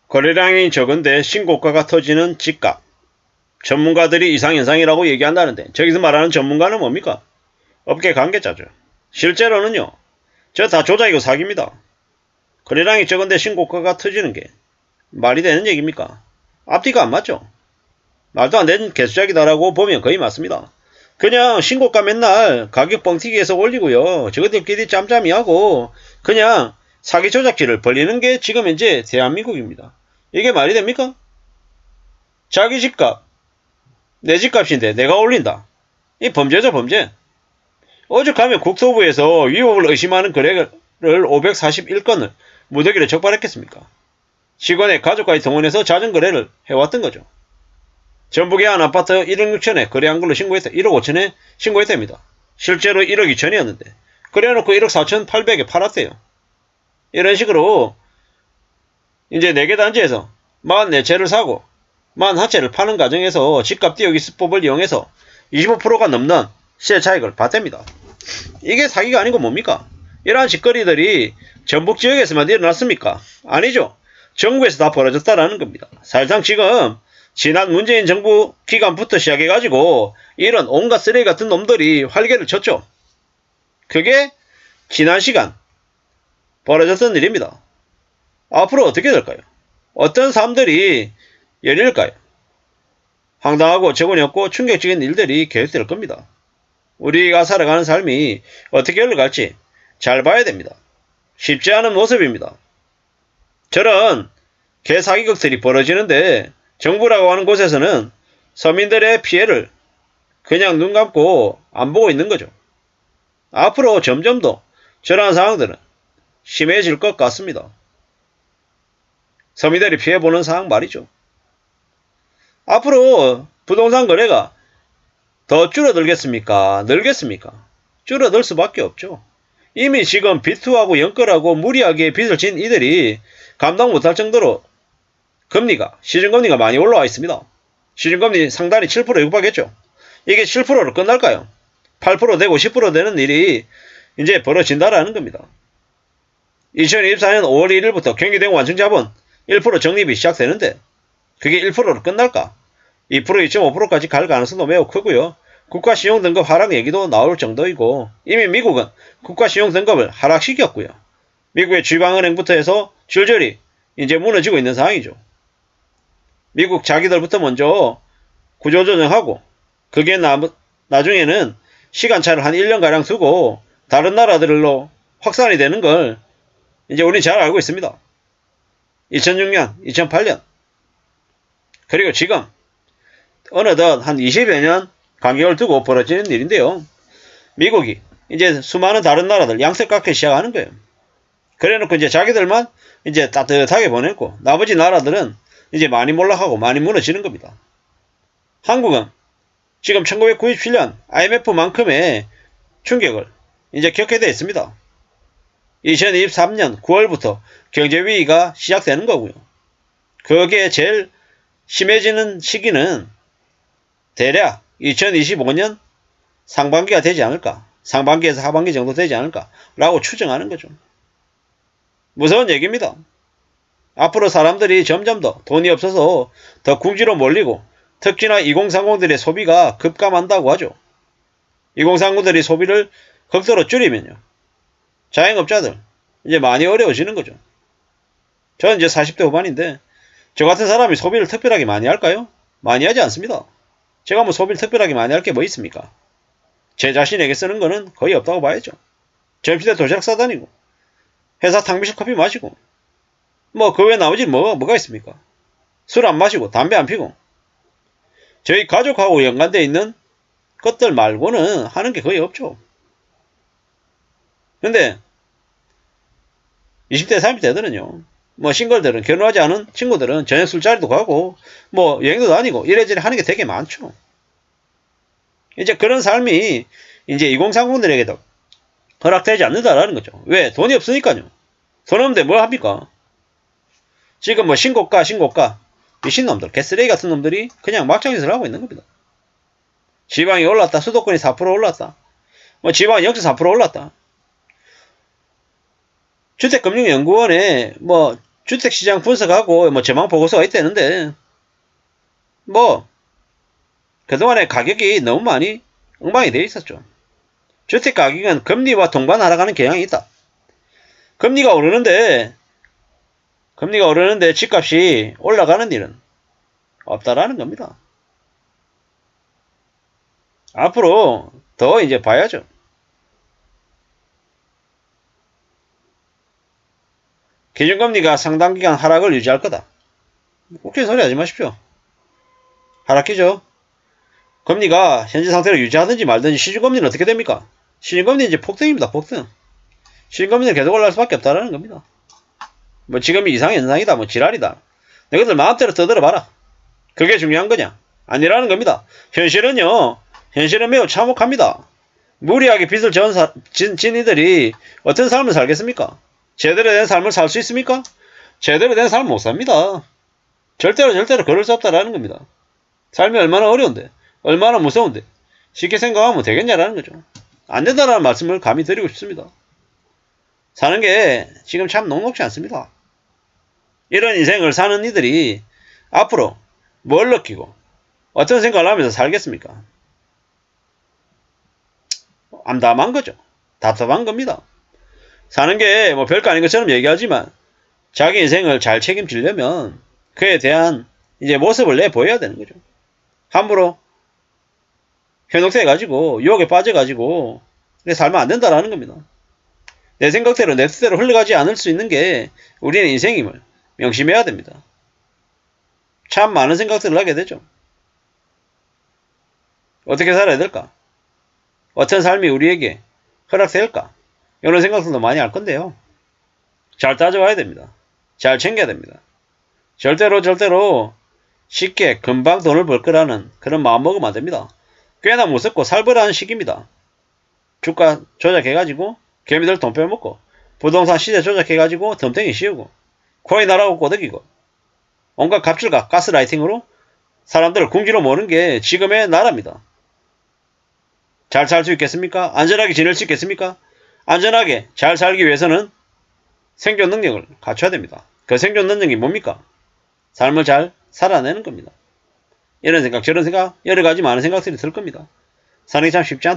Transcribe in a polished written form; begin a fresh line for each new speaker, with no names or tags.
거래량이 적은데 신고가가 터지는 집값. 전문가들이 이상현상이라고 얘기한다는데 저기서 말하는 전문가는 뭡니까? 업계 관계자죠. 실제로는요. 저 다 조작이고 사기입니다. 거래량이 적은데 신고가가 터지는 게 말이 되는 얘기입니까? 앞뒤가 안 맞죠? 말도 안 되는 개수작이다라고 보면 거의 맞습니다. 그냥 신고가 맨날 가격 뻥튀기해서 올리고요. 저것들끼리 짬짬이하고 그냥 사기 조작질을 벌리는 게 지금 현재 대한민국입니다. 이게 말이 됩니까? 자기 집값, 내 집값인데 내가 올린다. 이 범죄죠, 범죄. 오죽하면 국토부에서 위법을 의심하는 거래를 541건을 무더기로 적발했겠습니까? 직원의 가족까지 동원해서 잦은 거래를 해왔던 거죠. 전북의 한 아파트 1억 6천에 거래한 걸로 신고했다. 1억 5천에 신고했답니다. 실제로 1억 2천이었는데 그래놓고 1억 4천 8백에 팔았대요. 이런 식으로 이제 4개 단지에서 44채를 사고 41채를 파는 과정에서 집값 띄우기 수법을 이용해서 25%가 넘는 시세 차익을 봤답니다. 이게 사기가 아니고 뭡니까? 이러한 짓거리들이 전북 지역에서만 일어났습니까? 아니죠. 전국에서 다 벌어졌다라는 겁니다. 사실상 지금 지난 문재인 정부 기간부터 시작해가지고 이런 온갖 쓰레기 같은 놈들이 활개를 쳤죠. 그게 지난 시간 벌어졌던 일입니다. 앞으로 어떻게 될까요? 어떤 삶들이 열릴까요? 황당하고 재곤이 없고 충격적인 일들이 계속될 겁니다. 우리가 살아가는 삶이 어떻게 흘러갈지 잘 봐야 됩니다. 쉽지 않은 모습입니다. 저런 개사기극들이 벌어지는데 정부라고 하는 곳에서는 서민들의 피해를 그냥 눈 감고 안 보고 있는 거죠. 앞으로 점점 더 저러한 상황들은 심해질 것 같습니다. 서민들이 피해보는 상황 말이죠. 앞으로 부동산 거래가 더 줄어들겠습니까? 늘겠습니까? 줄어들 수밖에 없죠. 이미 지금 비투하고 연끌하고 무리하게 빚을 진 이들이 감당 못할 정도로 시중금리가 많이 올라와 있습니다. 시중금리 상단이 7%에 육박했죠. 이게 7%로 끝날까요? 8% 되고 10% 되는 일이 이제 벌어진다라는 겁니다. 2024년 5월 1일부터 경기대공 완충자본 1% 적립이 시작되는데 그게 1%로 끝날까? 2%, 2.5%까지 갈 가능성도 매우 크고요. 국가신용등급 하락 얘기도 나올 정도이고 이미 미국은 국가신용등급을 하락시켰고요. 미국의 지방은행부터 해서 줄줄이 이제 무너지고 있는 상황이죠. 미국 자기들부터 먼저 구조조정하고 그게 나중에는 시간차를 한 1년가량 두고 다른 나라들로 확산이 되는 걸 이제 우리는 잘 알고 있습니다. 2006년, 2008년 그리고 지금 어느덧 한 20여 년 간격을 두고 벌어지는 일인데요. 미국이 이제 수많은 다른 나라들 양색 깎기 시작하는 거예요. 그래놓고 이제 자기들만 이제 따뜻하게 보내고 나머지 나라들은 이제 많이 몰락하고 많이 무너지는 겁니다. 한국은 지금 1997년 IMF만큼의 충격을 이제 겪게 되어 있습니다. 2023년 9월부터 경제위기가 시작되는 거고요. 그게 제일 심해지는 시기는 대략 2025년 상반기가 되지 않을까, 상반기에서 하반기 정도 되지 않을까 라고 추정하는 거죠. 무서운 얘기입니다. 앞으로 사람들이 점점 더 돈이 없어서 더 궁지로 몰리고 특히나 2030들의 소비가 급감한다고 하죠. 2030들이 소비를 극도로 줄이면요. 자영업자들 이제 많이 어려워지는 거죠. 저는 이제 40대 후반인데 저 같은 사람이 소비를 특별하게 많이 할까요? 많이 하지 않습니다. 제가 뭐 소비를 특별하게 많이 할 게 뭐 있습니까? 제 자신에게 쓰는 거는 거의 없다고 봐야죠. 점심때 도시락 싸다니고 회사 탕비실 커피 마시고 뭐 그 외에 나머지는 뭐가 있습니까? 술 안 마시고 담배 안 피고 저희 가족하고 연관되어 있는 것들 말고는 하는 게 거의 없죠. 근데 20대 30대들은요. 뭐 싱글들은 결혼하지 않은 친구들은 저녁 술자리도 가고 뭐 여행도 다니고 이래저래 하는 게 되게 많죠. 이제 그런 삶이 이제 2030들에게도 허락되지 않는다라는 거죠. 왜? 돈이 없으니까요. 돈 없는데 뭘 합니까? 지금 뭐 신고가 미친놈들 개쓰레기 같은 놈들이 그냥 막장짓을 하고 있는 겁니다. 지방이 올랐다. 수도권이 4% 올랐다. 뭐 지방이 0.4% 올랐다. 주택금융연구원에 뭐 주택시장 분석하고 뭐 전망보고서가 있다는데 뭐 그동안에 가격이 너무 많이 엉망이 되어 있었죠. 주택가격은 금리와 동반 하락하는 경향이 있다. 금리가 오르는데 집값이 올라가는 일은 없다라는 겁니다. 앞으로 더 이제 봐야죠. 기준금리가 상당 기간 하락을 유지할 거다. 웃긴 소리 하지 마십시오. 하락기죠. 금리가 현재 상태로 유지하든지 말든지 시중금리는 어떻게 됩니까? 시중금리는 이제 폭등입니다. 폭등. 시중금리는 계속 올라갈 수밖에 없다라는 겁니다. 뭐 지금이 이상현상이다. 뭐 지랄이다. 너희들 마음대로 떠들어봐라. 그게 중요한 거냐? 아니라는 겁니다. 현실은 매우 참혹합니다. 무리하게 빚을 진 이들이 어떤 삶을 살겠습니까? 제대로 된 삶을 살 수 있습니까? 제대로 된 삶을 못 삽니다. 절대로 그럴 수 없다라는 겁니다. 삶이 얼마나 어려운데, 얼마나 무서운데, 쉽게 생각하면 되겠냐라는 거죠. 안 된다라는 말씀을 감히 드리고 싶습니다. 사는 게 지금 참 녹록지 않습니다. 이런 인생을 사는 이들이 앞으로 뭘 느끼고 어떤 생각을 하면서 살겠습니까? 암담한 거죠. 답답한 겁니다. 사는 게 뭐 별거 아닌 것처럼 얘기하지만 자기 인생을 잘 책임지려면 그에 대한 이제 모습을 내보여야 되는 거죠. 함부로 현혹돼가지고 유혹에 빠져가지고 살면 안 된다라는 겁니다. 내 생각대로 내 뜻대로 흘러가지 않을 수 있는 게 우리의 인생임을 명심해야 됩니다. 참 많은 생각들을 하게 되죠. 어떻게 살아야 될까? 어떤 삶이 우리에게 허락될까? 이런 생각들도 많이 할 건데요. 잘 따져와야 됩니다. 잘 챙겨야 됩니다. 절대로 쉽게 금방 돈을 벌 거라는 그런 마음 먹으면 안 됩니다. 꽤나 무섭고 살벌한 시기입니다. 주가 조작해가지고 개미들 돈 빼먹고 부동산 시세 조작해가지고 덤탱이 씌우고 코인하라고 꼬드기고 온갖 갑질과 가스라이팅으로 사람들을 궁지로 모는 게 지금의 나라입니다. 잘 살 수 있겠습니까? 안전하게 지낼 수 있겠습니까? 안전하게 잘 살기 위해서는 생존 능력을 갖춰야 됩니다. 그 생존 능력이 뭡니까? 삶을 잘 살아내는 겁니다. 이런 생각 저런 생각 여러 가지 많은 생각들이 들 겁니다. 사는 게 참 쉽지 않다.